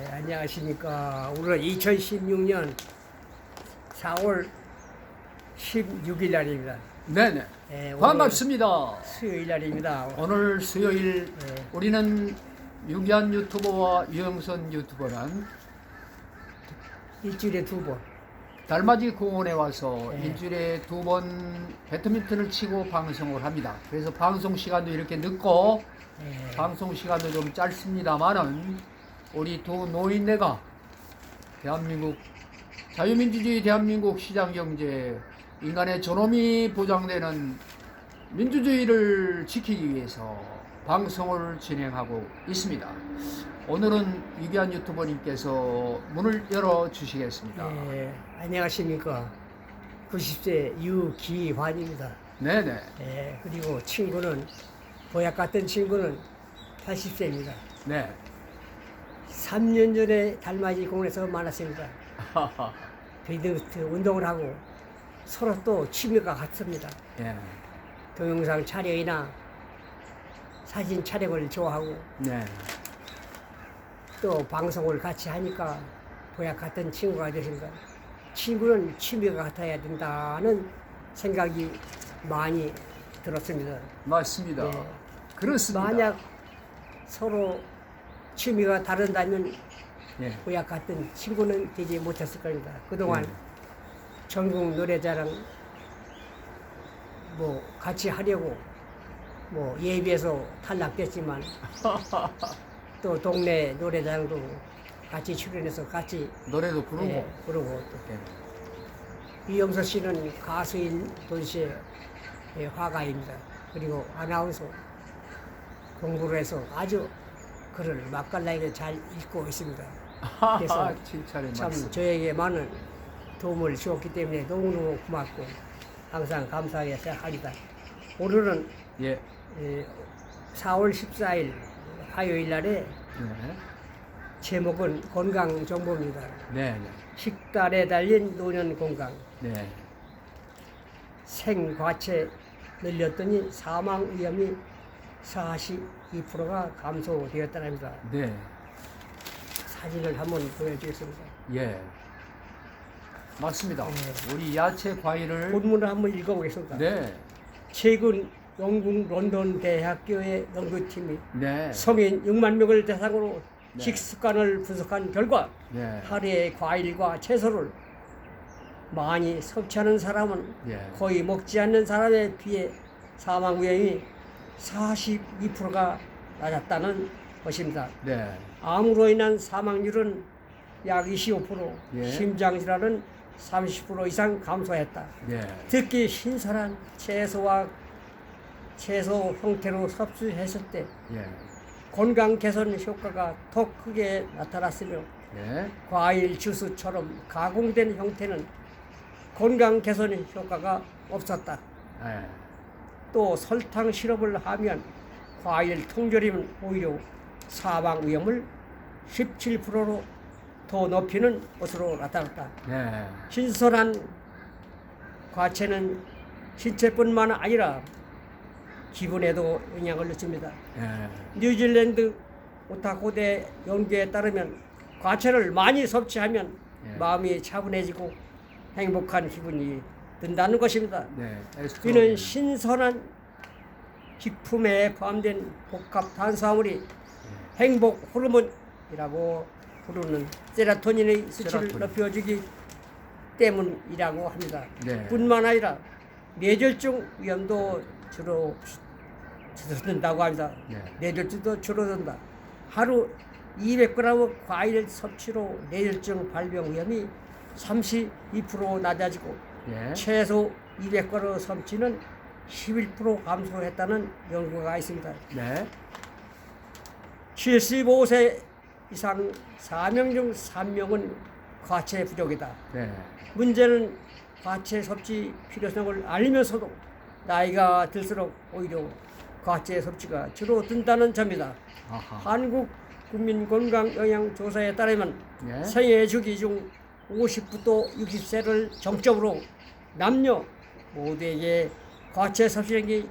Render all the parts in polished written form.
네, 안녕하십니까. 오늘은 2016년 4월 16일 날입니다. 네네. 네, 반갑습니다. 수요일 날입니다. 오늘 수요일 네. 우리는 유기한 유튜버와 유영선 유튜버는 일주일에 2번. 달맞이 공원에 와서 네. 일주일에 2번 배드민턴을 치고 방송을 합니다. 그래서 방송 시간도 이렇게 늦고 네. 방송 시간도 좀 짧습니다만은 우리 두 노인네가 대한민국 자유민주주의 대한민국 시장경제 인간의 존엄이 보장되는 민주주의를 지키기 위해서 방송을 진행하고 있습니다. 오늘은 유기한 유튜버님께서 문을 열어주시겠습니다. 네, 안녕하십니까. 90세 유기환입니다. 네네. 네, 그리고 친구는, 보약 같은 친구는 80세입니다. 네. 3년 전에 달맞이 공원에서 만났습니다. 배드민턴 운동을 하고 서로 또 취미가 같습니다. 예. 동영상 촬영이나 사진 촬영을 좋아하고 네. 또 방송을 같이 하니까 보약 같은 친구가 되신다. 친구는 취미가 같아야 된다는 생각이 많이 들었습니다. 맞습니다. 네. 그렇습니다. 만약 서로 취미가 다른다면 예. 보약 같은 친구는 되지 못했을 겁니다. 그동안 전국 노래자랑 뭐 같이 하려고 뭐 예비에서 탈락됐지만 또 동네 노래자랑도 같이 출연해서 같이 노래도 부르고. 예, 부르고 또 예. 이영서 씨는 가수인 동시에 화가입니다. 그리고 아나운서 공부를 해서 아주 글을 맛깔나게 잘 읽고 있습니다. 그래서 칭찬의 참 말씀. 저에게 많은 도움을 주었기 때문에 너무너무 고맙고 항상 감사하게 생각합니다. 오늘은 예. 4월 14일 화요일 날에 네. 제목은 건강 정보입니다. 네. 네. 식단에 달린 노년 건강. 네. 생과체 늘렸더니 사망 위험이 42%가 감소되었다랍니다. 네. 사진을 한번 보여주겠습니다. 예. 맞습니다. 네. 우리 야채 과일을 본문을 한번 읽어보겠습니다. 네. 최근 영국 런던 대학교의 연구팀이 네. 성인 6만 명을 대상으로 네. 식습관을 분석한 결과 네. 하루에 과일과 채소를 많이 섭취하는 사람은 예. 거의 먹지 않는 사람에 비해 사망 위험이 42%가 낮았다는 것입니다. 네. 암으로 인한 사망률은 약 25%, 예. 심장질환은 30% 이상 감소했다. 네. 특히 신선한 채소 형태로 섭취했을 때 예. 건강 개선 효과가 더 크게 나타났으며 예. 과일 주스처럼 가공된 형태는 건강 개선 효과가 없었다. 예. 또 설탕 시럽을 하면 과일 통조림은 오히려 사망 위험을 17%로 더 높이는 것으로 나타났다. 네. 신선한 과채는 신체뿐만 아니라 기분에도 영향을 줍니다. 예. 뉴질랜드 오타고대 연구에 따르면 과채를 많이 섭취하면 예. 마음이 차분해지고 행복한 기분이 든다는 것입니다. 네. 이는 신선한 식품에 포함된 복합 탄수화물이 행복 호르몬이라고 부르는 세로토닌의 수치를 세로토닌. 높여주기 때문이라고 합니다. 네. 뿐만 아니라 뇌졸중 위험도 줄어든다고 합니다. 네. 뇌졸중도 줄어든다. 하루 200g 과일 섭취로 뇌졸중 발병 위험이 32% 낮아지고 예. 최소 200g 섭취는 11% 감소했다는 연구가 있습니다. 네. 75세 이상 4명 중 3명은 과체 부족이다. 네. 문제는 과체 섭취 필요성을 알면서도 나이가 들수록 오히려 과체 섭취가 줄어든다는 점이다. 아하. 한국 국민건강영양조사에 따르면 예. 생애 주기 중 50부터 60세를 정점으로 남녀 모두에게 과체 섭취량이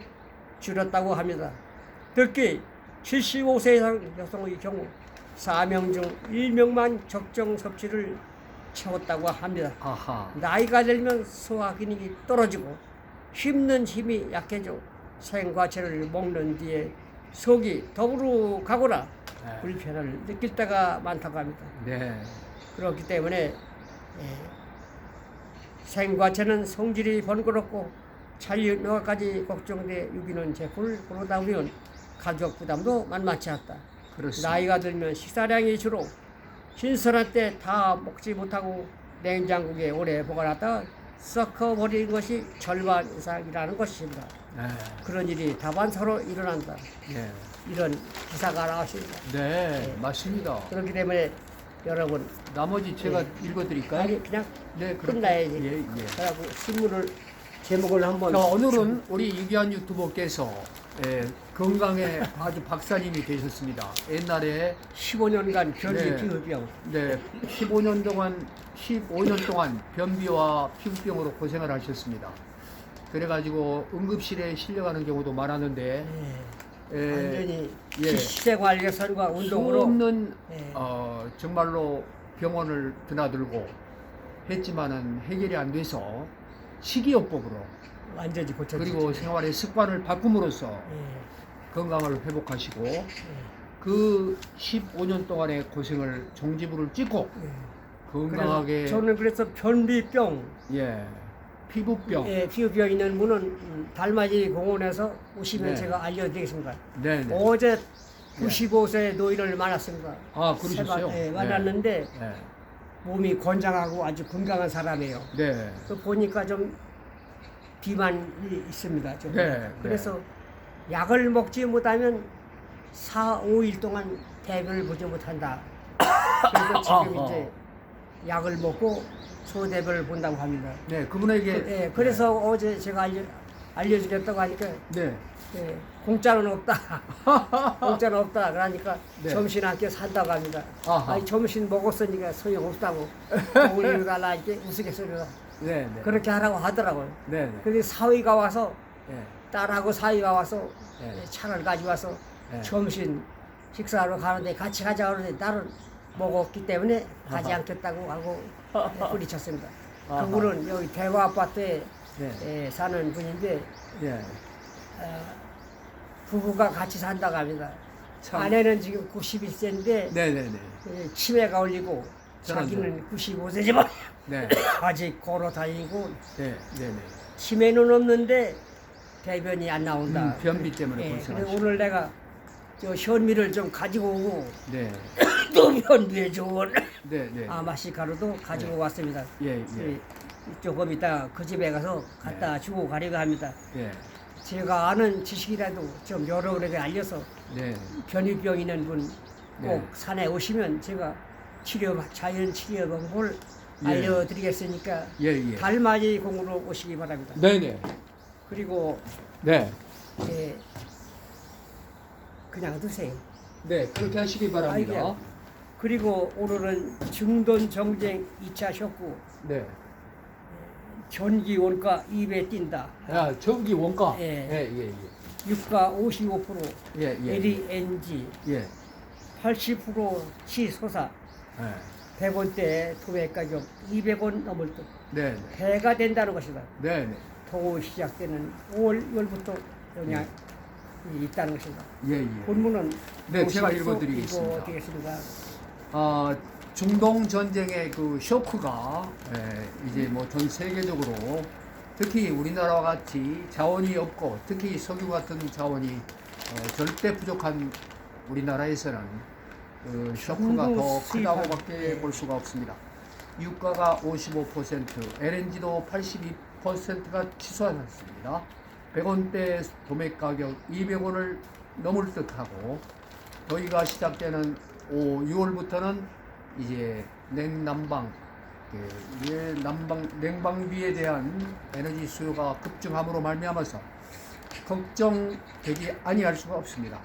줄었다고 합니다. 특히 75세 이상 여성의 경우 4명 중 1명만 적정 섭취를 채웠다고 합니다. 아하. 나이가 들면 소화 기능이 떨어지고 씹는 힘이 약해져 생과채를 먹는 뒤에 속이 더부룩하거나 네. 불편을 느낄 때가 많다고 합니다. 네. 그렇기 때문에 생과채는 성질이 번거롭고 잔류노화까지 걱정돼 유기농 제품을 고르다 보면 가격 부담도 만만치 않다. 그렇습니다. 나이가 들면 식사량이 주로 신선할 때 다 먹지 못하고 냉장고에 오래 보관하다 썩어버리는 것이 절반 이상이라는 것입니다. 네. 그런 일이 다반사로 일어난다. 네. 이런 기사가 나왔습니다. 네. 맞습니다. 그렇기 때문에 여러분 나머지 제가 읽어드릴까요? 아니 그냥 네. 그렇게. 끝나야지. 예, 예. 그래갖고 신문을 제목을 한번 자, 오늘은 우리 유기한 유튜버께서 건강에 아주 박사님이 되셨습니다. 옛날에 15년간 변비 네. 피부병 네, 15년 동안 변비와 피부병으로 고생을 하셨습니다. 그래가지고 응급실에 실려가는 경우도 많았는데 완전히 예. 식생활 개선과 수 운동으로 없는 예. 정말로 병원을 드나들고 했지만은 해결이 안 돼서 식이요법으로 완전히 고쳐지죠. 그리고 생활의 습관을 바꿈으로써 예. 건강을 회복하시고 예. 그 15년 동안의 고생을 종지부를 찍고 예. 건강하게 저는 그래서 변비병, 예 피부병 피부병 있는 분은 달맞이 공원에서 오시면 네. 제가 알려드리겠습니다. 네네 어제 95세 노인을 만났습니다. 아 그러셨어요? 만났는데 네. 몸이 건장하고 아주 건강한 사람이에요. 네. 그 보니까 좀 비만이 있습니다. 좀. 네, 그래서 약을 먹지 못하면 4, 5일 동안 대변을 보지 못한다. 그래서 지금 아하. 이제 약을 먹고 소대변을 본다고 합니다. 네 그분에게 그래서 어제 제가 알려드렸다고 하니까 네. 공짜는 없다. 공짜는 없다. 그러니까 네. 점심 한 끼 산다고 합니다. 아하. 아니 점심 먹었으니까 소용없다고. 우리 달라 이렇게 우스갯소리로 네. 네. 그렇게 하라고 하더라고요. 네. 네. 근데 사위가 와서 네. 딸하고 사위가 와서 네. 차를 가져와서 네. 점심 식사하러 가는데 같이 가자 그러는데 나는 먹었기 때문에 가지 아하. 않겠다고 하고 뿌리쳤습니다. 아하. 그분은 여기 대화 아파트에 네. 사는 분인데 네. 부부가 같이 산다고 합니다. 참. 아내는 지금 91세인데 네네네. 치매가 걸리고 저런, 자기는 95세지만 네. 아직 걸어 다니고 네. 네네. 치매는 없는데 대변이 안 나온다. 변비 때문에 그래서 고생하시고. 오늘 내가 저 현미를 좀 가지고 오고 네. 또 현미에 좋은 네. 아마시카루도 가지고 왔습니다. 예. 조금 이따 그 집에 가서 갖다 주고 가려고 합니다. 예. 제가 아는 지식이라도 좀 여러분에게 알려서 네. 변이병 있는 분 꼭 네. 산에 오시면 제가 자연 치료 방법을 예. 알려드리겠으니까 예. 달맞이 공으로 오시기 바랍니다. 네네. 그리고 네. 그냥 드세요. 네. 그렇게 하시기 바랍니다. 아이고야. 그리고 오늘은 중돈 정쟁 2차 쇼크 네. 전기 원가 2배 뛴다. 야, 전기 원가. 예. 예. 유가 55%, 예. LNG 예. 80% 치솟아 예. 100원대 도매 가격 200원 넘을 듯 네. 배가 된다는 것이다. 네. 더워 시작되는 5월부터 영향이 있다는 것입니다. 예. 본문은 네, 제가 보시고 읽어드리겠습니다. 읽어드리겠습니다. 중동 전쟁의 그 쇼크가 이제 뭐 전 세계적으로 특히 우리나라와 같이 자원이 없고 특히 석유 같은 자원이 절대 부족한 우리나라에서는 그 쇼크가 더 크다고밖에 볼 수가 없습니다. 유가가 55%, LNG도 82%가 치솟았습니다. 100원대 도매 가격 200원을 넘을 듯하고 더위가 시작되는 6월부터는 이제 냉방비에 대한 에너지 수요가 급증함으로 말미암아서 걱정되지 아니할 수가 없습니다.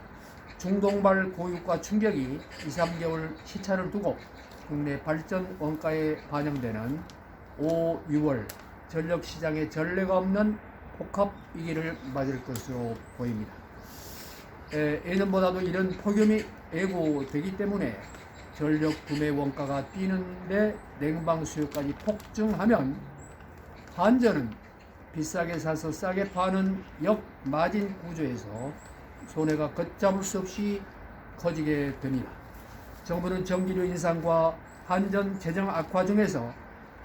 중동발 고유가 충격이 2, 3개월 시차를 두고 국내 발전 원가에 반영되는 5, 6월 전력 시장에 전례가 없는 복합 위기를 맞을 것으로 보입니다. 예년보다도 이런 폭염이 예고되기 때문에 전력 구매 원가가 뛰는데 냉방 수요까지 폭증하면 한전은 비싸게 사서 싸게 파는 역마진 구조에서 손해가 걷잡을 수 없이 커지게 됩니다. 정부는 전기료 인상과 한전 재정 악화 중에서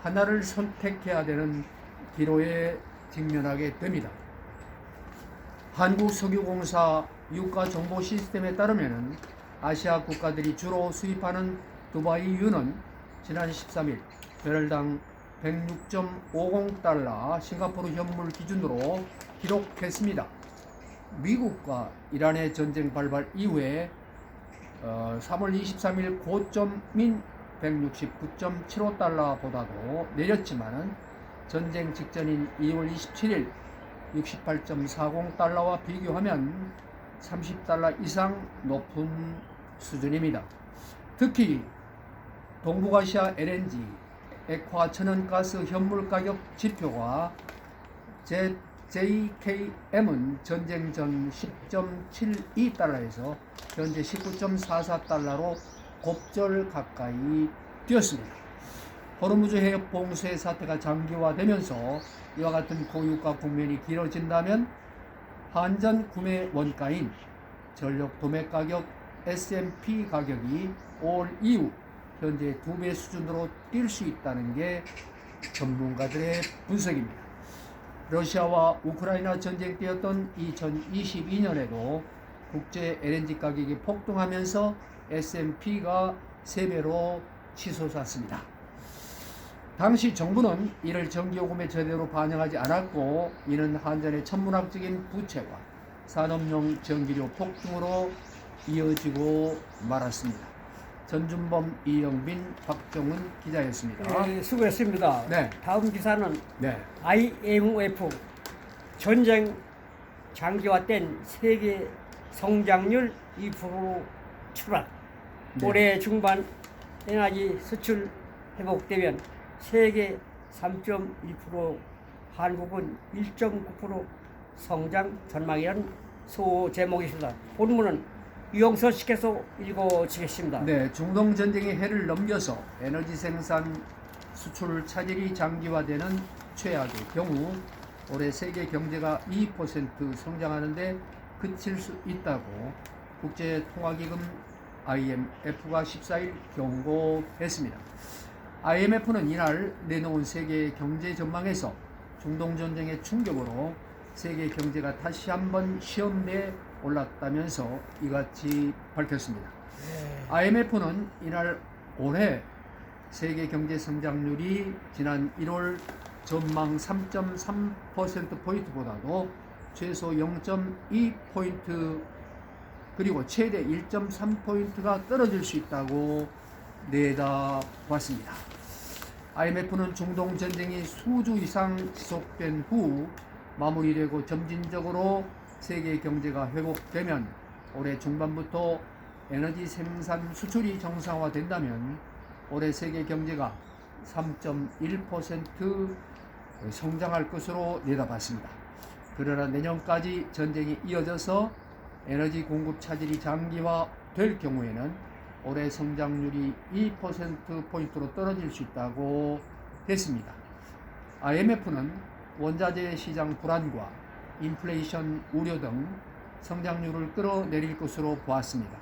하나를 선택해야 되는 기로에 직면하게 됩니다. 한국석유공사 유가 정보 시스템에 따르면 아시아 국가들이 주로 수입하는 두바이유는 지난 13일 배럴당 106.50달러 싱가포르 현물 기준으로 기록했습니다. 미국과 이란의 전쟁 발발 이후에 3월 23일 고점인 169.75달러보다도 내렸지만 전쟁 직전인 2월 27일 68.40달러와 비교하면 30달러 이상 높은 수준입니다. 특히 동북아시아 LNG, 액화 천연가스 현물 가격 지표가 JKM은 전쟁 전 10.72달러에서 현재 19.44달러로 곱절 가까이 뛰었습니다. 호르무즈 해협 봉쇄 사태가 장기화되면서 이와 같은 고유가 국면이 길어진다면 한전 구매 원가인 전력 도매 가격 S&P 가격이 5월 이후 현재 2배 수준으로 뛸 수 있다는 게 전문가들의 분석입니다. 러시아와 우크라이나 전쟁 때였던 2022년에도 국제 LNG 가격이 폭등하면서 S&P가 3배로 치솟았습니다. 당시 정부는 이를 전기요금에 제대로 반영하지 않았고 이는 한전의 천문학적인 부채와 산업용 전기료 폭등으로 이어지고 말았습니다. 전준범, 이영빈, 박정훈 기자였습니다. 네, 수고했습니다. 네. 다음 기사는 네. IMF 전쟁 장기화된 세계 성장률 2% 추락. 네. 올해 중반 에너지 수출 회복되면 세계 3.1%, 한국은 1.9% 성장 전망이라는 소 제목이십니다. 본문은 유영선 씨께서 읽어주시겠습니다. 네, 중동 전쟁의 해를 넘겨서 에너지 생산 수출 차질이 장기화되는 최악의 경우 올해 세계 경제가 2% 성장하는데 그칠 수 있다고 국제통화기금 IMF가 14일 경고했습니다. IMF는 이날 내놓은 세계 경제 전망에서 중동 전쟁의 충격으로 세계 경제가 다시 한번 시험대에 올랐다면서 이같이 밝혔습니다. IMF는 이날 올해 세계 경제 성장률이 지난 1월 전망 3.3%포인트보다도 최소 0.2포인트 그리고 최대 1.3포인트가 떨어질 수 있다고 내다봤습니다. IMF는 중동 전쟁이 수주 이상 지속된 후 마무리되고 점진적으로 세계 경제가 회복되면 올해 중반부터 에너지 생산 수출이 정상화된다면 올해 세계 경제가 3.1% 성장할 것으로 내다봤습니다. 그러나 내년까지 전쟁이 이어져서 에너지 공급 차질이 장기화될 경우에는 올해 성장률이 2%포인트로 떨어질 수 있다고 했습니다. IMF는 원자재 시장 불안과 인플레이션 우려 등 성장률을 끌어내릴 것으로 보았습니다.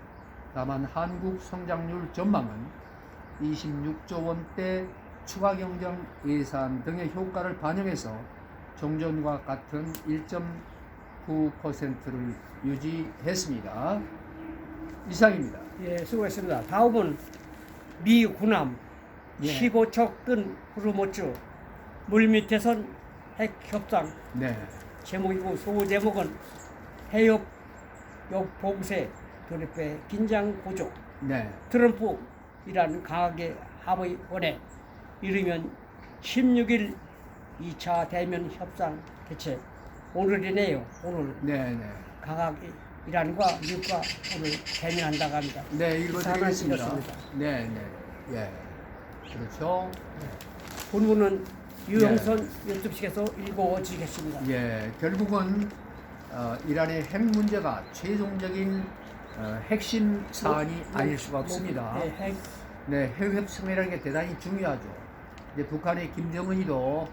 다만 한국 성장률 전망은 26조 원대 추가 경정 예산 등의 효과를 반영해서 종전과 같은 1.9%를 유지했습니다. 이상입니다. 예, 수고했습니다. 다음은 미 군함 예. 15척 후르무즈 물밑에선 핵 협상 네. 제목이고 소 제목은 해협 봉쇄 돌입의 긴장 고조. 네. 트럼프 이란 강하게 합의 원에 이르면 16일 2차 대면 협상 개최 오늘이네요. 오늘 네. 강하게 이란과 미국과 오늘 대면한다고 합니다. 네, 읽어드리겠습니다. 이렇습니다. 네. 예. 그렇죠. 본문은 유영선 유튜브식에서 읽어주시겠습니다. 예. 결국은 이란의 핵 문제가 최종적인 핵심 사안이 아닐 수가 없습니다. 네, 핵 네, 핵 협상이라는 게 대단히 중요하죠. 이제 북한의 김정은이도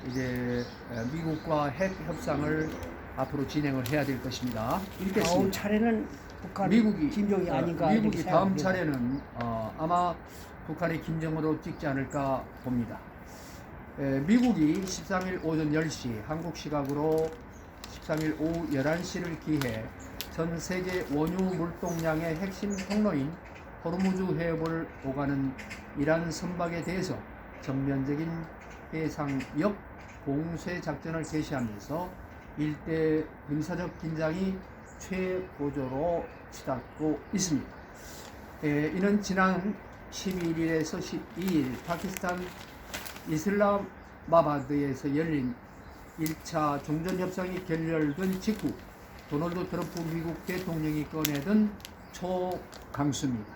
이제 미국과 핵 협상을 앞으로 진행을 해야 될 것입니다. 다음 읽겠습니다. 차례는 북한 미국이 김정이 아닌가 미국이 이렇게 다음 생각합니다. 차례는 아마 북한의 김정으로 찍지 않을까 봅니다. 미국이 13일 오전 10시 한국 시각으로 13일 오후 11시를 기해 전 세계 원유 물동량의 핵심 통로인 호르무즈 해협을 오가는 이란 선박에 대해서 전면적인 해상역 봉쇄 작전을 개시하면서 일대 군사적 긴장이 최고조로 치닫고 있습니다. 이는 지난 11일에서 12일 파키스탄 이슬람마바드에서 열린 1차 종전협상이 결렬된 직후 도널드 트럼프 미국 대통령이 꺼내든 초강수입니다.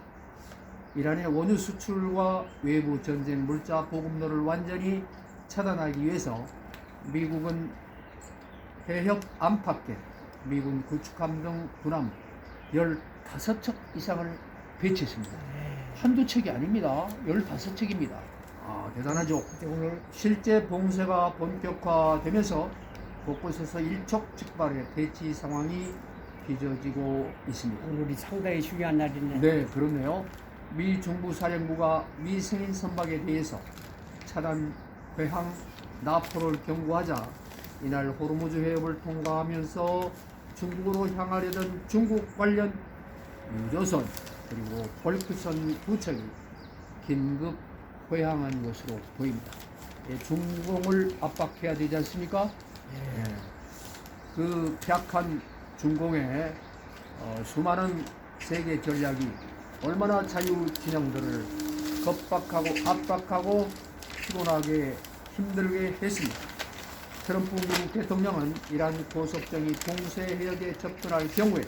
이란의 원유 수출과 외부 전쟁 물자 보급로를 완전히 차단하기 위해서 미국은 해협 안팎에 미군 구축함 등 군함 15척 이상을 배치했습니다. 한두 척이 아닙니다. 15척입니다. 대단하죠. 오늘 실제 봉쇄가 본격화되면서 곳곳에서 일촉즉발의 대치 상황이 빚어지고 있습니다. 오늘이 상당히 중요한 날이네. 네, 그렇네요. 미 중부사령부가 미 승인 선박에 대해서 차단 회항 납포를 경고하자 이날 호르무즈 해협을 통과하면서 중국으로 향하려던 중국 관련 유조선 그리고 벌크선 두 척이 긴급 회항한 것으로 보입니다. 중공을 압박해야 되지 않습니까? 예. 그 격한 중공의 수많은 세계 전략이 얼마나 자유 진영들을 겁박하고 압박하고 피곤하게 힘들게 했습니다. 트럼프 미국 대통령은 이란 고속정이 봉쇄 해역에 접근할 경우에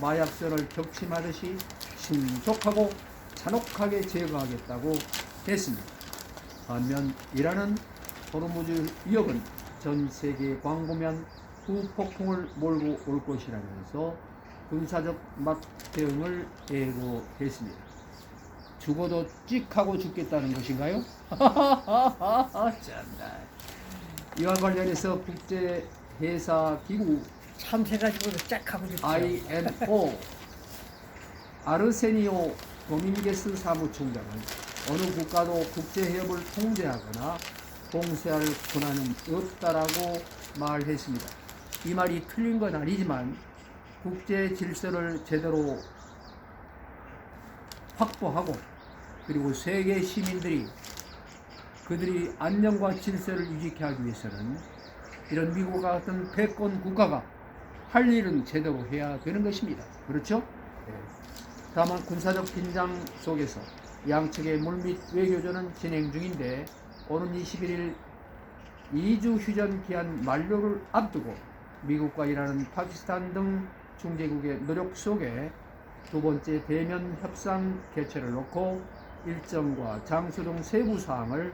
마약선을 격침하듯이 신속하고 잔혹하게 제거하겠다고 했습니다. 반면 이란은 호르무즈 위협은 전 세계 광범위한 후폭풍을 몰고 올 것이라면서 군사적 막대응을 예고했습니다. 죽어도 찍하고 죽겠다는 것인가요? 참나. 이와 관련해서 국제해사기구 참새가지고 쫙 하고 싶죠. IMO 아르세니오 도밍게스 사무총장은 어느 국가도 국제해협을 통제하거나 봉쇄할 권한은 없다라고 말했습니다. 이 말이 틀린 건 아니지만 국제 질서를 제대로 확보하고 그리고 세계 시민들이 그들이 안녕과 질서를 유지케 하기 위해서는 이런 미국과 같은 패권 국가가 할 일은 제대로 해야 되는 것입니다. 그렇죠? 다만 군사적 긴장 속에서 양측의 물밑 외교전은 진행 중인데 오는 21일 2주 휴전 기한 만료를 앞두고 미국과 이란은 파키스탄 등 중재국의 노력 속에 두 번째 대면 협상 개최를 놓고 일정과 장소 등 세부 사항을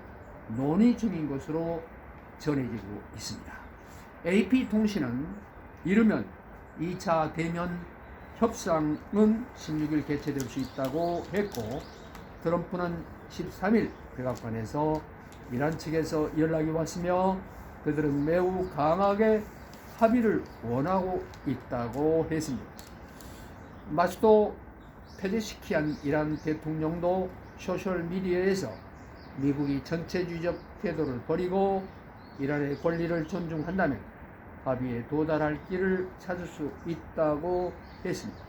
논의 중인 것으로 전해지고 있습니다. AP통신은 이르면 2차 대면 협상은 16일 개최될 수 있다고 했고 트럼프는 13일 백악관에서 이란 측에서 연락이 왔으며 그들은 매우 강하게 합의를 원하고 있다고 했습니다. 마수도 페제시키안 이란 대통령도 소셜미디어에서 미국이 전체주의적 태도를 버리고 이란의 권리를 존중한다면 합의에 도달할 길을 찾을 수 있다고 했습니다.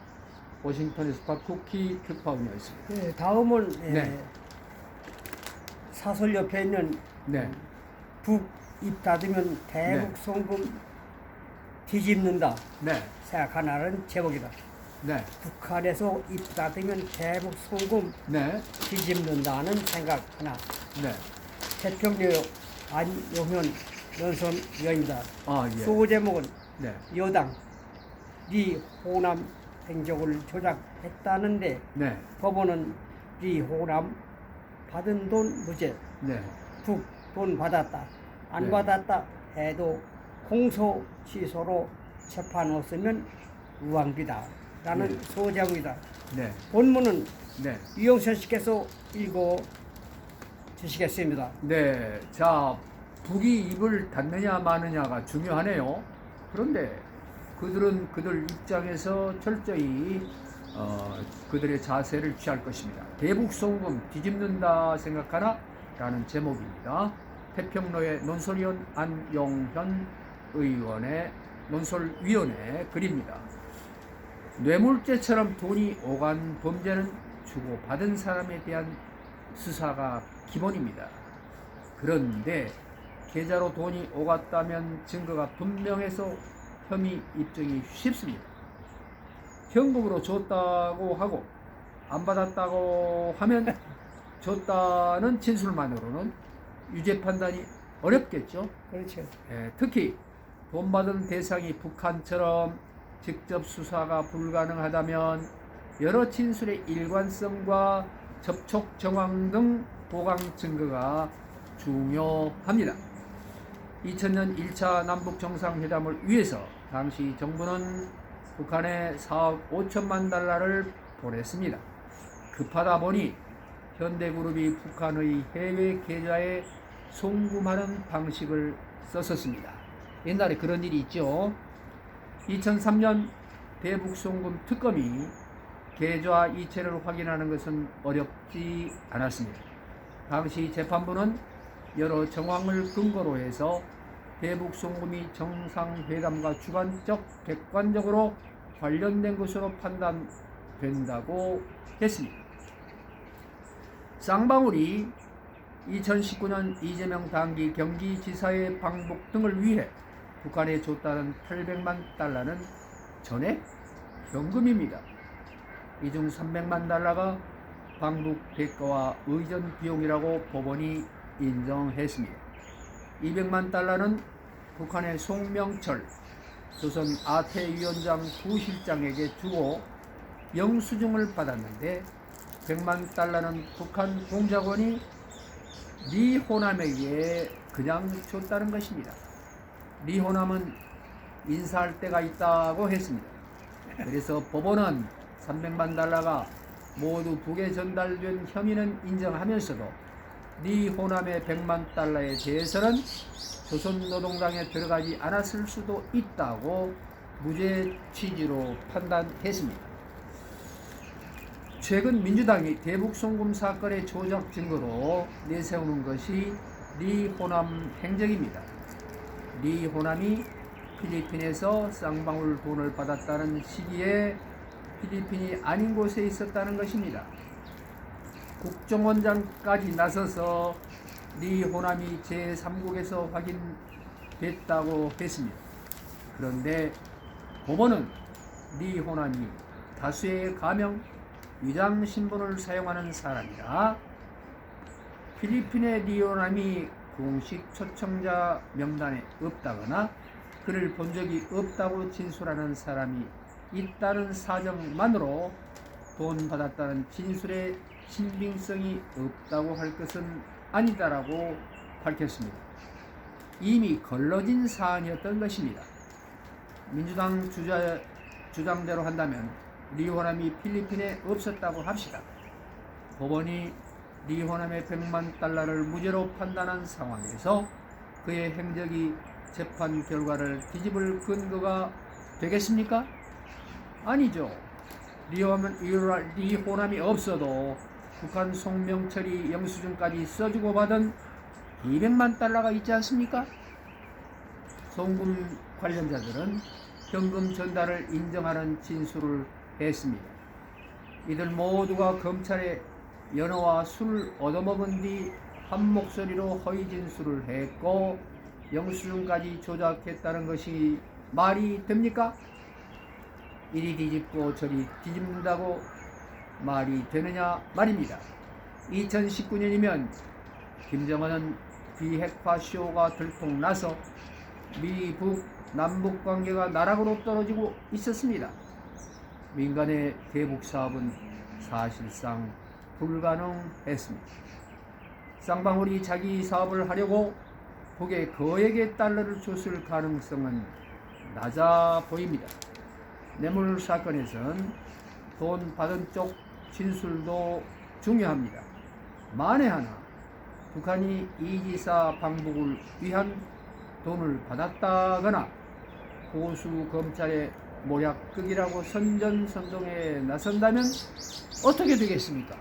워싱턴에서 박쿠키 특파원이었습니다. 네, 다음은 네. 사설 옆에 있는 네, 북 입 닫으면 대북 네. 송금 뒤집는다 네, 생각하는 제목이다. 네, 북한에서 입 닫으면 대북 송금 네, 뒤집는다는 생각 하나. 네. 태평양 안용현 연선위원이다. 예. 소 제목은 네, 여당 리 호남 행적을 조작했다는데 네, 법원은 리 호남 받은 돈 무죄, 네, 북 돈 받았다 안 네. 받았다 해도 공소 취소로 재판 없으면 우왕비다 라는 네. 소제목이다. 네. 본문은 네. 유영선 씨께서 읽어 주시겠습니다. 네. 자, 북이 입을 닫느냐 마느냐가 중요하네요. 그런데 그들은 그들 입장에서 철저히 그들의 자세를 취할 것입니다. 대북송금 뒤집는다 생각하나? 라는 제목입니다. 태평로의 논설위원 안용현 의원의 논설위원회 글입니다. 뇌물죄처럼 돈이 오간 범죄는 주고받은 사람에 대한 수사가 기본입니다. 그런데 계좌로 돈이 오갔다면 증거가 분명해서 혐의 입증이 쉽습니다. 현금으로 줬다고 하고 안 받았다고 하면 줬다는 진술만으로는 유죄 판단이 어렵겠죠. 그렇죠. 특히 돈 받은 대상이 북한처럼 직접 수사가 불가능하다면 여러 진술의 일관성과 접촉 정황 등 보강 증거가 중요합니다. 2000년 1차 남북 정상회담을 위해서 당시 정부는 북한에 4억 5천만 달러를 보냈습니다. 급하다 보니 현대그룹이 북한의 해외 계좌에 송금하는 방식을 썼었습니다. 옛날에 그런 일이 있죠. 2003년 대북송금 특검이 계좌 이체를 확인하는 것은 어렵지 않았습니다. 당시 재판부는 여러 정황을 근거로 해서 대북송금이 정상회담과 주관적, 객관적으로 관련된 것으로 판단된다고 했습니다. 쌍방울이 2019년 이재명 당기 경기지사의 방북 등을 위해 북한에 줬다는 800만 달러는 전액 현금입니다. 이 중 300만 달러가 방북 대가와 의전 비용이라고 법원이 인정했습니다. 200만 달러는 북한의 송명철 조선 아태위원장 부실장에게 주고 영수증을 받았는데 100만 달러는 북한 공작원이 리호남에게 그냥 줬다는 것입니다. 리호남은 인사할 때가 있다고 했습니다. 그래서 법원은 300만 달러가 모두 북에 전달된 혐의는 인정하면서도 리호남의 100만 달러에 대해서는 조선노동당에 들어가지 않았을 수도 있다고 무죄 취지로 판단했습니다. 최근 민주당이 대북송금 사건의 조작 증거로 내세우는 것이 리호남 행적입니다. 리호남이 필리핀에서 쌍방울 돈을 받았다는 시기에 필리핀이 아닌 곳에 있었다는 것입니다. 국정원장까지 나서서 리호남이 제3국에서 확인됐다고 했습니다. 그런데 법원은 리호남이 다수의 가명, 위장 신분을 사용하는 사람이라 필리핀의 리호남이 공식 초청자 명단에 없다거나 그를 본 적이 없다고 진술하는 사람이 있다는 사정만으로 돈 받았다는 진술에 신빙성이 없다고 할 것은 아니다라고 밝혔습니다. 이미 걸러진 사안이었던 것입니다. 민주당 주장대로 한다면 리호남이 필리핀에 없었다고 합시다. 법원이 리호남의 100만 달러를 무죄로 판단한 상황에서 그의 행적이 재판 결과를 뒤집을 근거가 되겠습니까? 아니죠. 리호남이 없어도 북한 송명철이 영수증까지 써주고 받은 200만 달러가 있지 않습니까? 송금 관련자들은 현금 전달을 인정하는 진술을 했습니다. 이들 모두가 검찰에 연어와 술을 얻어먹은 뒤 한 목소리로 허위 진술을 했고 영수증까지 조작했다는 것이 말이 됩니까? 이리 뒤집고 저리 뒤집는다고 말이 되느냐 말입니다. 2019년이면 김정은은 비핵화 쇼가 들통나서 미북 남북 관계가 나락으로 떨어지고 있었습니다. 민간의 대북 사업은 사실상 불가능했습니다. 쌍방울이 자기 사업을 하려고 북에 거액의 달러를 줬을 가능성은 낮아 보입니다. 뇌물 사건에선 돈 받은 쪽 진술도 중요합니다. 만에 하나 북한이 이지사 방북을 위한 돈을 받았다거나 보수 검찰의 모략극이라고 선전선동에 나선다면 어떻게 되겠습니까?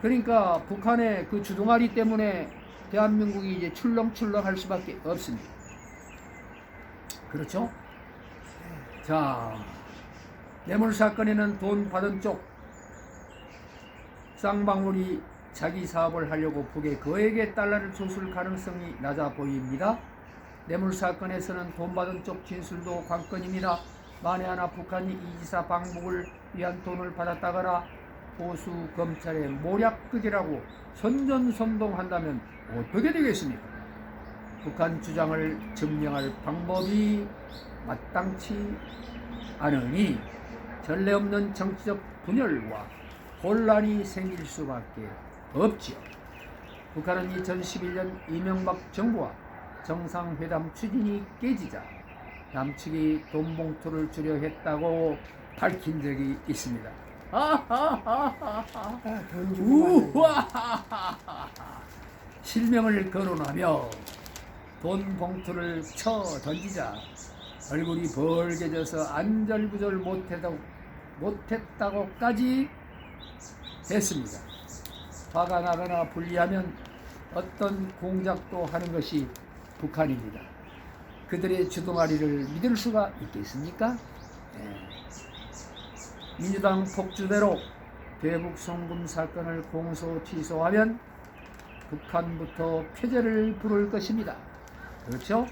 그러니까 북한의 그 주둥아리 때문에 대한민국이 이제 출렁출렁할 수밖에 없습니다. 그렇죠? 자, 뇌물 사건에는 돈 받은 쪽 쌍방울이 자기 사업을 하려고 북에 거액의 달러를 줬을 가능성이 낮아 보입니다. 뇌물 사건에서는 돈 받은 쪽 진술도 관건입니다. 만에 하나 북한이 이지사 방북을 위한 돈을 받았다거나 보수 검찰의 모략극이라고 선전선동한다면 어떻게 되겠습니까? 북한 주장을 증명할 방법이 마땅치 않으니 전례 없는 정치적 분열과 혼란이 생길 수밖에 없지요. 북한은 2011년 이명박 정부와 정상회담 추진이 깨지자 남측이 돈 봉투를 주려 했다고 밝힌 적이 있습니다. 돈 주고 실명을 거론하며 돈 봉투를 쳐 던지자 얼굴이 벌게져서 안절부절 못했다고까지 했습니다. 화가 나거나 불리하면 어떤 공작도 하는 것이 북한입니다. 그들의 주둥아리를 믿을 수가 있겠습니까? 민주당 폭주대로 대북 송금 사건을 공소 취소하면 북한부터 표제를 부를 것입니다. 그렇죠?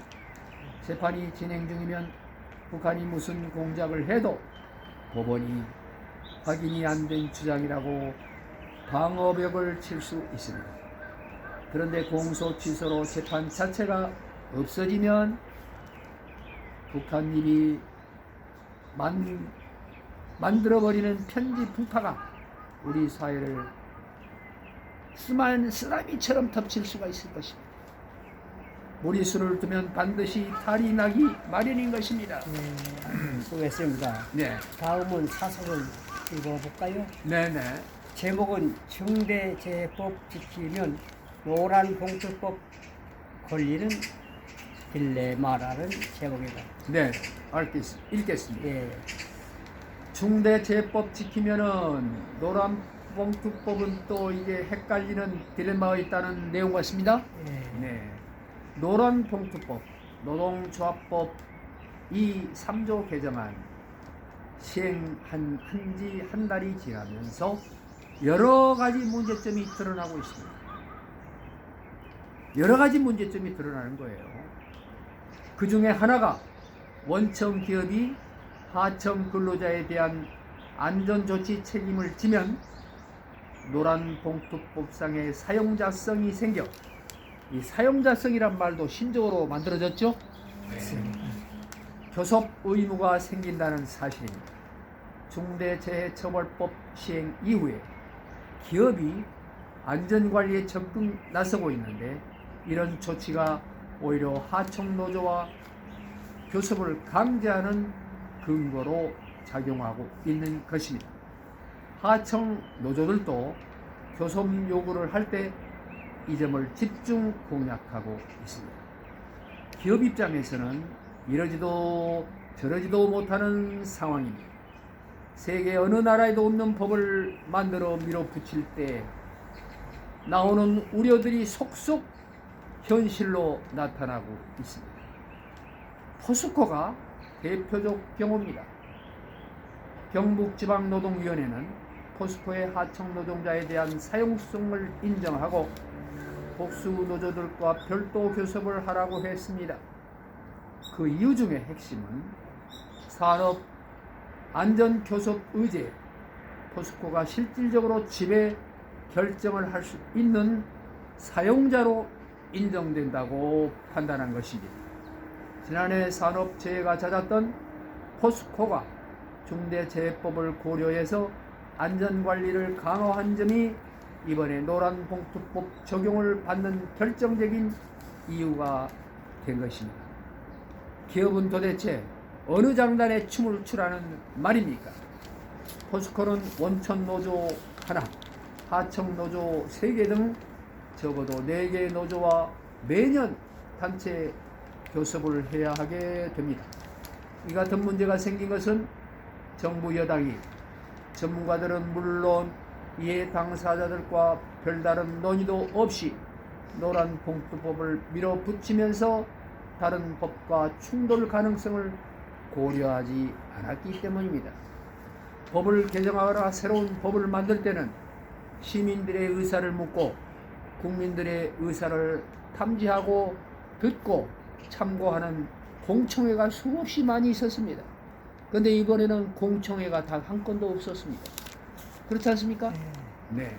재판이 진행 중이면 북한이 무슨 공작을 해도 법원이 확인이 안 된 주장이라고 방어벽을 칠 수 있습니다. 그런데 공소 취소로 재판 자체가 없어지면 북한님이 만들어버리는 편지 풍파가 우리 사회를 쓰나미처럼 덮칠 수가 있을 것입니다. 무리수를 두면 반드시 탈이 나기 마련인 것입니다. 수고했습니다. 네, 다음은 사설을 읽어볼까요? 네네. 제목은 중대재해법 지키면 노란 봉투법 걸리는 딜레마라는 제목입니다. 네, 읽겠습니다. 예. 중대재해법 지키면은 노란봉투법은 또 이게 헷갈리는 딜레마가 있다는 내용 같습니다. 예. 네, 노란봉투법, 노동조합법 이 3조 개정안 시행한 지 한 달이 지나면서 여러 가지 문제점이 드러나고 있습니다. 여러 가지 문제점이 드러나는 거예요. 그 중에 하나가 원청 기업이 하청 근로자에 대한 안전조치 책임을 지면 노란봉투법상의 사용자성이 생겨, 이 사용자성이란 말도 신조어로 만들어졌죠. 교섭 의무가 생긴다는 사실입니다. 중대재해처벌법 시행 이후에 기업이 안전관리에 적극 나서고 있는데 이런 조치가 오히려 하청노조와 교섭을 강제하는 근거로 작용하고 있는 것입니다. 하청노조들도 교섭 요구를 할 때 이 점을 집중 공략하고 있습니다. 기업 입장에서는 이러지도 저러지도 못하는 상황입니다. 세계 어느 나라에도 없는 법을 만들어 밀어붙일 때 나오는 우려들이 속속 현실로 나타나고 있습니다. 포스코가 대표적 경우입니다. 경북지방노동위원회는 포스코의 하청노동자에 대한 사용성을 인정하고 복수 노조들과 별도 교섭을 하라고 했습니다. 그 이유 중에 핵심은 산업 안전 교섭 의제, 포스코가 실질적으로 지배 결정을 할 수 있는 사용자로 인정된다고 판단한 것입니다. 지난해 산업재해가 잦았던 포스코가 중대재해법을 고려해서 안전관리를 강화한 점이 이번에 노란봉투법 적용을 받는 결정적인 이유가 된 것입니다. 기업은 도대체 어느 장단에 춤을 추라는 말입니까? 포스코는 원천 노조 하나, 하청 노조 3개 등 적어도 4개의 노조와 매년 단체 교섭을 해야 하게 됩니다. 이 같은 문제가 생긴 것은 정부 여당이 전문가들은 물론 이해 당사자들과 별다른 논의도 없이 노란봉투법을 밀어붙이면서 다른 법과 충돌 가능성을 고려하지 않았기 때문입니다. 법을 개정하거나 새로운 법을 만들 때는 시민들의 의사를 묻고 국민들의 의사를 탐지하고 듣고 참고하는 공청회가 수없이 많이 있었습니다. 그런데 이번에는 공청회가 단 한 건도 없었습니다. 그렇지 않습니까? 네.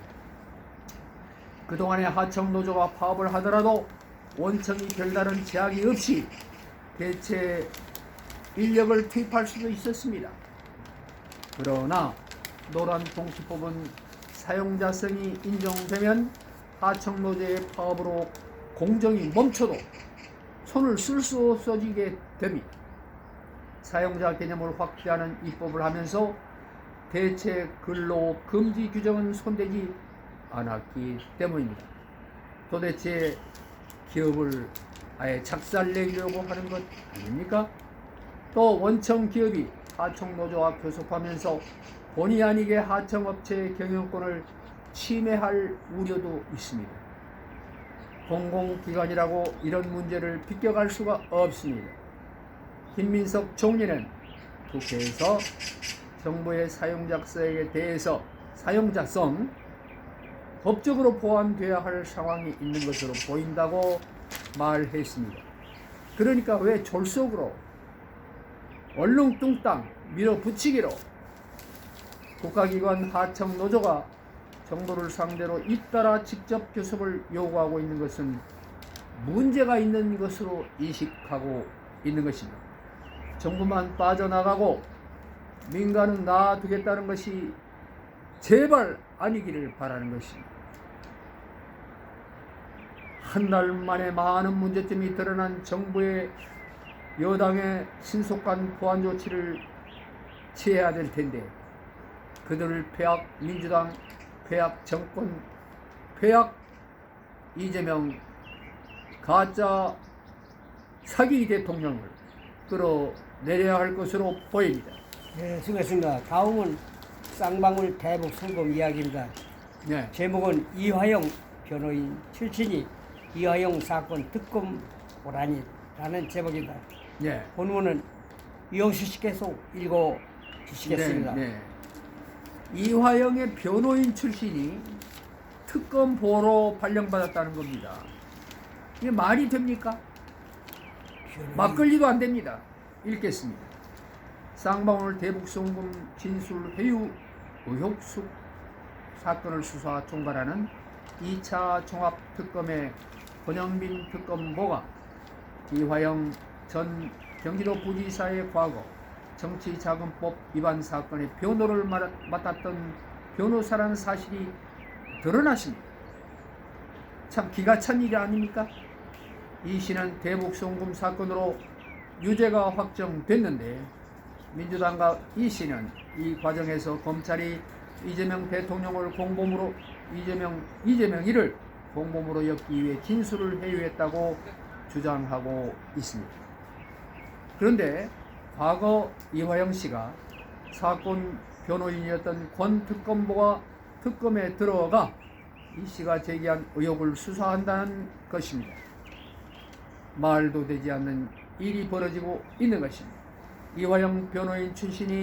그동안의 하청노조가 파업을 하더라도 원청이 별다른 제약이 없이 대체 인력을 투입할 수도 있었습니다. 그러나 노란봉투법은 사용자성이 인정되면 하청노조의 파업으로 공정이 멈춰도 손을 쓸 수 없어지게 됩니다. 사용자 개념을 확대하는 입법을 하면서 대체 근로 금지 규정은 손대지 않았기 때문입니다. 도대체 기업을 아예 작살내려고 하는 것 아닙니까? 또 원청 기업이 하청노조와 교섭하면서 본의 아니게 하청업체의 경영권을 침해할 우려도 있습니다. 공공기관이라고 이런 문제를 비껴갈 수가 없습니다. 김민석 총리는 국회에서 정부의 사용자성에 대해서 사용자성 법적으로 보완되어야 할 상황이 있는 것으로 보인다고 말했습니다. 그러니까 왜 졸속으로 얼렁뚱땅 밀어붙이기로 국가기관 하청노조가 정부를 상대로 잇따라 직접 교섭을 요구하고 있는 것은 문제가 있는 것으로 인식하고 있는 것입니다. 정부만 빠져나가고 민간은 놔두겠다는 것이 제발 아니기를 바라는 것입니다. 한 달 만에 많은 문제점이 드러난 정부의 여당의 신속한 보완 조치를 취해야 될 텐데 그들을 폐악 민주당, 폐악 정권, 폐악 이재명 가짜 사기 대통령을 끌어내려야 할 것으로 보입니다. 네, 수고했습니다. 다음은 쌍방울 대북 송금 이야기입니다. 네. 제목은 이화영 변호인 출신이 이화영 사건 특검 보라니라는 제목입니다. 네. 본문은 이영수 씨께서 읽어 주시겠습니다. 네, 네. 이화영의 변호인 출신이 특검 보로 발령받았다는 겁니다. 이게 말이 됩니까? 막걸리도 안 됩니다. 읽겠습니다. 쌍방울 대북송금 진술 회유 의혹 사건을 수사 총괄하는 2차 종합특검의 권영빈 특검보가 이화영 전 경기도 부지사의 과거 정치자금법 위반 사건의 변호를 맡았던 변호사라는 사실이 드러났습니다. 참 기가 찬 일이 아닙니까? 이 씨는 대북송금 사건으로 유죄가 확정됐는데 민주당과 이 씨는 이 과정에서 검찰이 이재명 대통령을 공범으로 이재명이를 공범으로 엮기 위해 진술을 회유했다고 주장하고 있습니다. 그런데 과거 이화영 씨가 사건 변호인이었던 권 특검보가 특검에 들어가 이 씨가 제기한 의혹을 수사한다는 것입니다. 말도 되지 않는 일이 벌어지고 있는 것입니다. 이화영 변호인 출신이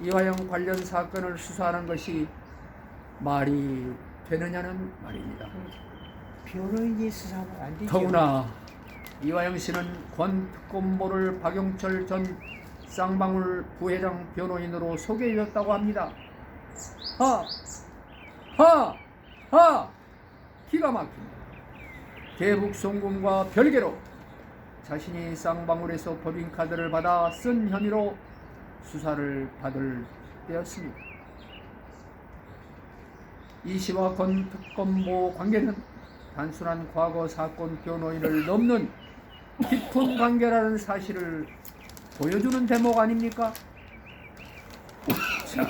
이화영 관련 사건을 수사하는 것이 말이 되느냐는 말입니다. 변호인이 수사하면 안 되죠. 더구나 이화영 씨는 권 특검보를 박용철 전 쌍방울 부회장 변호인으로 소개해줬다고 합니다. 기가 막힙니다. 대북 송금과 별개로 자신이 쌍방울에서 법인카드를 받아 쓴 혐의로 수사를 받을 때였습니다. 이 씨와 권 특검보 관계는 단순한 과거 사건 변호인을 넘는 깊은 관계라는 사실을 보여주는 대목 아닙니까? 자,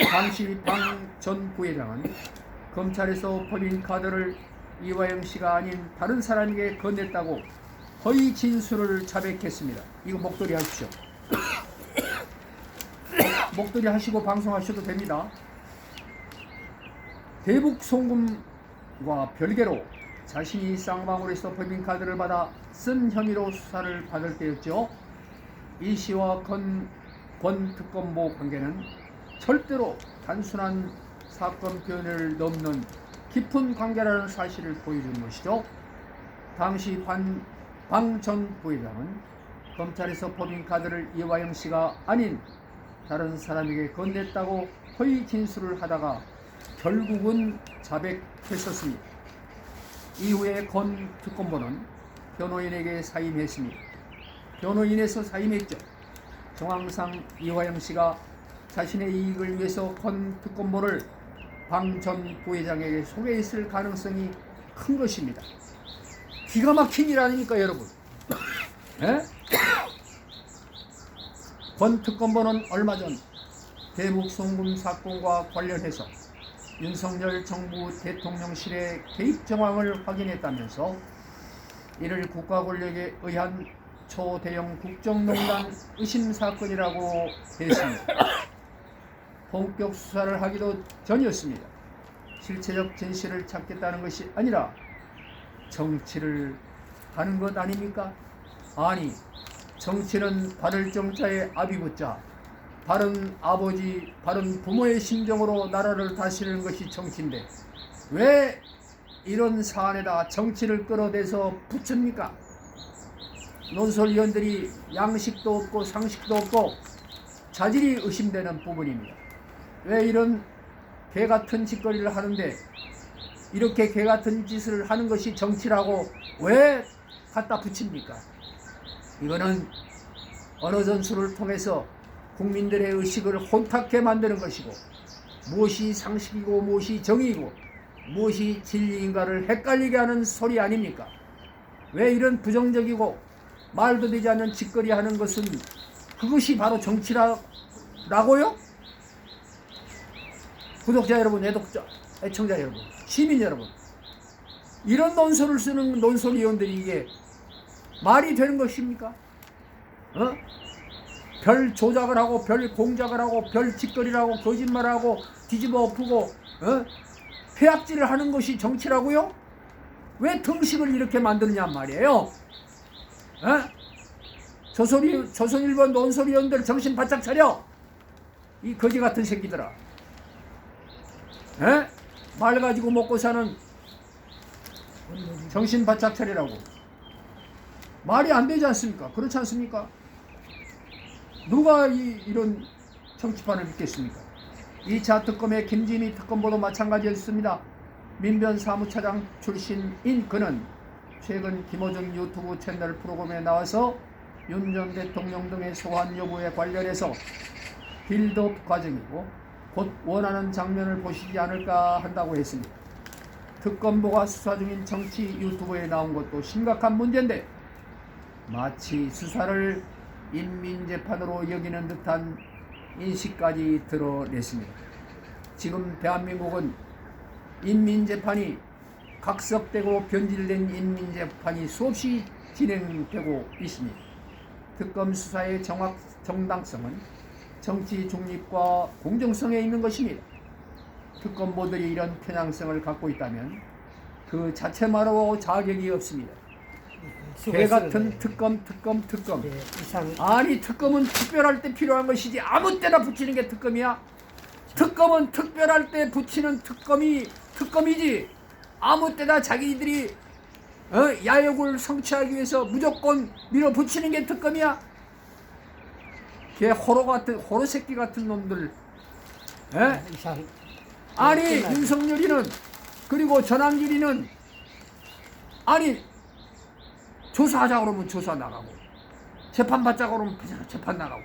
당시 방 전 부회장은 검찰에서 법인카드를 이화영 씨가 아닌 다른 사람에게 건넸다고 허위 진술을 자백했습니다. 이거 목도리 하십시오. 목도리 하시고 방송하셔도 됩니다. 대북 송금과 별개로 자신이 쌍방울에서 법인카드를 받아 쓴 혐의로 수사를 받을 때였죠. 이 씨와 권 특검보 관계는 절대로 단순한 사건 표현을 넘는 깊은 관계라는 사실을 보여준 것이죠. 당시 방 전 부회장은 검찰에서 법인카드를 이화영 씨가 아닌 다른 사람에게 건넸다고 허위 진술을 하다가 결국은 자백했었습니다. 이후에 권 특검보는 변호인에게 사임했습니다. 변호인에서 사임했죠. 정황상 이화영 씨가 자신의 이익을 위해서 권 특검보를 방 전 부회장에게 소개했을 가능성이 큰 것입니다. 기가 막힌 일 아닙니까, 여러분? 예? 권 특검보는 얼마 전 대북 송금 사건과 관련해서 윤석열 정부 대통령실의 개입 정황을 확인했다면서 이를 국가 권력에 의한 초대형 국정농단 의심 사건이라고 했습니다. 본격 수사를 하기도 전이었습니다. 실체적 진실을 찾겠다는 것이 아니라 정치를 하는 것 아닙니까? 아니, 정치는 바를 정자에 압이 붙자 바른 아버지, 바른 부모의 심정으로 나라를 다스리는 것이 정치인데 왜 이런 사안에다 정치를 끌어대서 붙입니까? 논설위원들이 양식도 없고 상식도 없고 자질이 의심되는 부분입니다. 왜 이런 개같은 짓거리를 하는데 이렇게 개같은 짓을 하는 것이 정치라고 왜 갖다 붙입니까? 이거는 언어 전술을 통해서 국민들의 의식을 혼탁해 만드는 것이고 무엇이 상식이고 무엇이 정의이고 무엇이 진리인가를 헷갈리게 하는 소리 아닙니까? 왜 이런 부정적이고 말도 되지 않는 짓거리 하는 것은 그것이 바로 정치라고요? 구독자 여러분, 애청자 여러분, 시민 여러분, 이런 논설을 쓰는 논설위원들이 이게 말이 되는 것입니까? 별 조작을 하고 별 공작을 하고 별 짓거리를 하고 거짓말을 하고 뒤집어 엎고 폐악질을 하는 것이 정치라고요? 왜 등식을 이렇게 만드느냐 말이에요. 조선일보 논설위원들 정신 바짝 차려. 이 거지 같은 새끼들아. 말 가지고 먹고 사는 정신 바짝 차리라고. 말이 안 되지 않습니까? 그렇지 않습니까? 누가 이런 정치판을 믿겠습니까? 2차 특검의 김진희 특검보도 마찬가지였습니다. 민변 사무차장 출신인 그는 최근 김어준 유튜브 채널 프로그램에 나와서 윤 전 대통령 등의 소환 여부에 관련해서 빌드업 과정이고 곧 원하는 장면을 보시지 않을까 한다고 했습니다. 특검보가 수사 중인 정치 유튜브에 나온 것도 심각한 문제인데 마치 수사를 인민재판으로 여기는 듯한 인식까지 드러냈습니다. 지금 대한민국은 인민재판이 각색되고 변질된 인민재판이 수없이 진행되고 있습니다. 특검 수사의 정당성은 정치 중립과 공정성에 있는 것입니다. 특검보들이 이런 편향성을 갖고 있다면 그 자체만으로 자격이 없습니다. 개같은 특검. 아니, 특검은 특별할 때 필요한 것이지 아무 때나 붙이는 게 특검이야? 특검은 특별할 때 붙이는 특검이지 아무 때나 자기들이 야욕을 성취하기 위해서 무조건 밀어붙이는 게 특검이야? 걔 호로 새끼 같은 놈들. 아니, 윤석열이는 그리고 전환길이는 아니 조사하자 그러면 조사 나가고 재판 받자 그러면 재판 나가고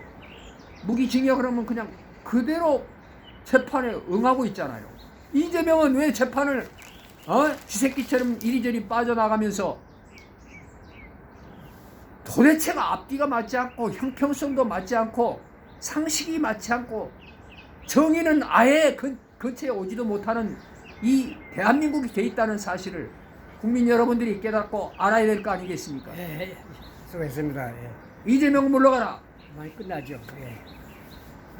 무기징역 그러면 그냥 그대로 재판에 응하고 있잖아요. 이재명은 왜 재판을 쥐새끼처럼 이리저리 빠져나가면서 도대체가 앞뒤가 맞지 않고 형평성도 맞지 않고 상식이 맞지 않고 정의는 아예 근처에 오지도 못하는 이 대한민국이 돼 있다는 사실을 국민 여러분들이 깨닫고 알아야 될 거 아니겠습니까? 예, 수고했습니다. 예. 이재명 물러가라. 많이 끝나죠. 예.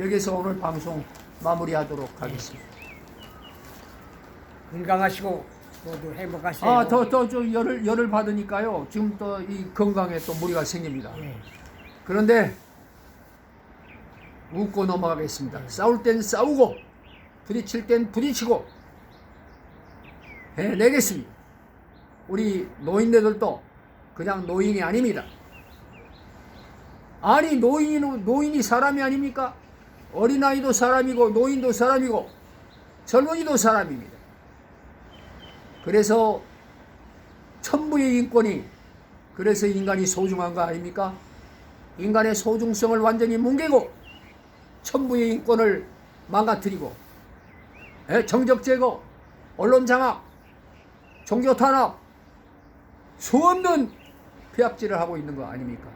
여기서 오늘 방송 마무리하도록 하겠습니다. 건강하시고 모두 행복하세요. 저 열을 받으니까요. 지금 또 이 건강에 또 무리가 생깁니다. 예. 그런데 웃고 넘어가겠습니다. 싸울 땐 싸우고 부딪힐 땐 부딪히고 해내겠습니다. 우리 노인네들도 그냥 노인이 아닙니다. 아니 노인이 사람이 아닙니까? 어린아이도 사람이고 노인도 사람이고 젊은이도 사람입니다. 그래서 천부의 인권이 그래서 인간이 소중한 거 아닙니까? 인간의 소중성을 완전히 뭉개고 천부의 인권을 망가뜨리고 정적 제거, 언론 장악, 종교 탄압 수없는 폐악질을 하고 있는 거 아닙니까?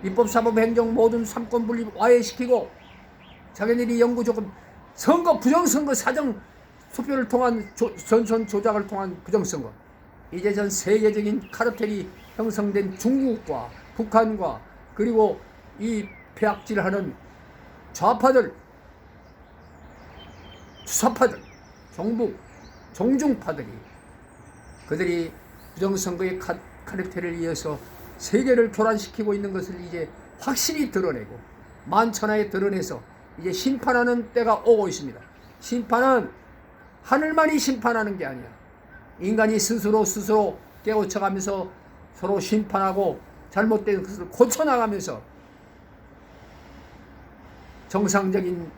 입법, 사법, 행정 모든 삼권 분립 와해시키고 자기네들이 연구 조건 선거 부정선거 사정 투표를 통한 전선 조작을 통한 부정선거 이제 전 세계적인 카르텔이 형성된 중국과 북한과 그리고 이 폐악질하는 좌파들, 수사파들, 종북, 종중파들이 그들이 부정선거의 카르텔을 이어서 세계를 교란시키고 있는 것을 이제 확실히 드러내고 만천하에 드러내서 이제 심판하는 때가 오고 있습니다. 심판은 하늘만이 심판하는 게 아니야. 인간이 스스로 깨우쳐가면서 서로 심판하고 잘못된 것을 고쳐나가면서 정상적인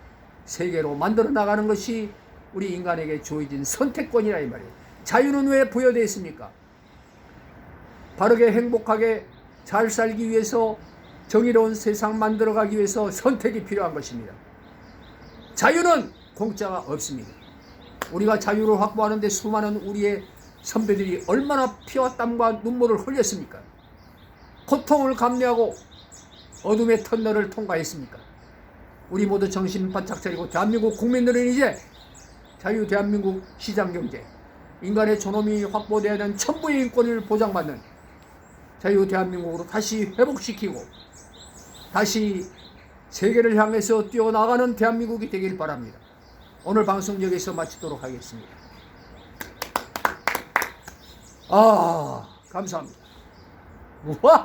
세계로 만들어 나가는 것이 우리 인간에게 주어진 선택권이라 이 말이에요. 자유는 왜 부여되어 있습니까? 바르게 행복하게 잘 살기 위해서 정의로운 세상 만들어가기 위해서 선택이 필요한 것입니다. 자유는 공짜가 없습니다. 우리가 자유를 확보하는데 수많은 우리의 선배들이 얼마나 피와 땀과 눈물을 흘렸습니까? 고통을 감내하고 어둠의 터널을 통과했습니까? 우리 모두 정신 바짝 차리고 대한민국 국민들은 이제 자유 대한민국 시장경제, 인간의 존엄이 확보되어야 하는 천부의 인권을 보장받는 자유 대한민국으로 다시 회복시키고 다시 세계를 향해서 뛰어나가는 대한민국이 되길 바랍니다. 오늘 방송 여기서 마치도록 하겠습니다. 감사합니다. 우와!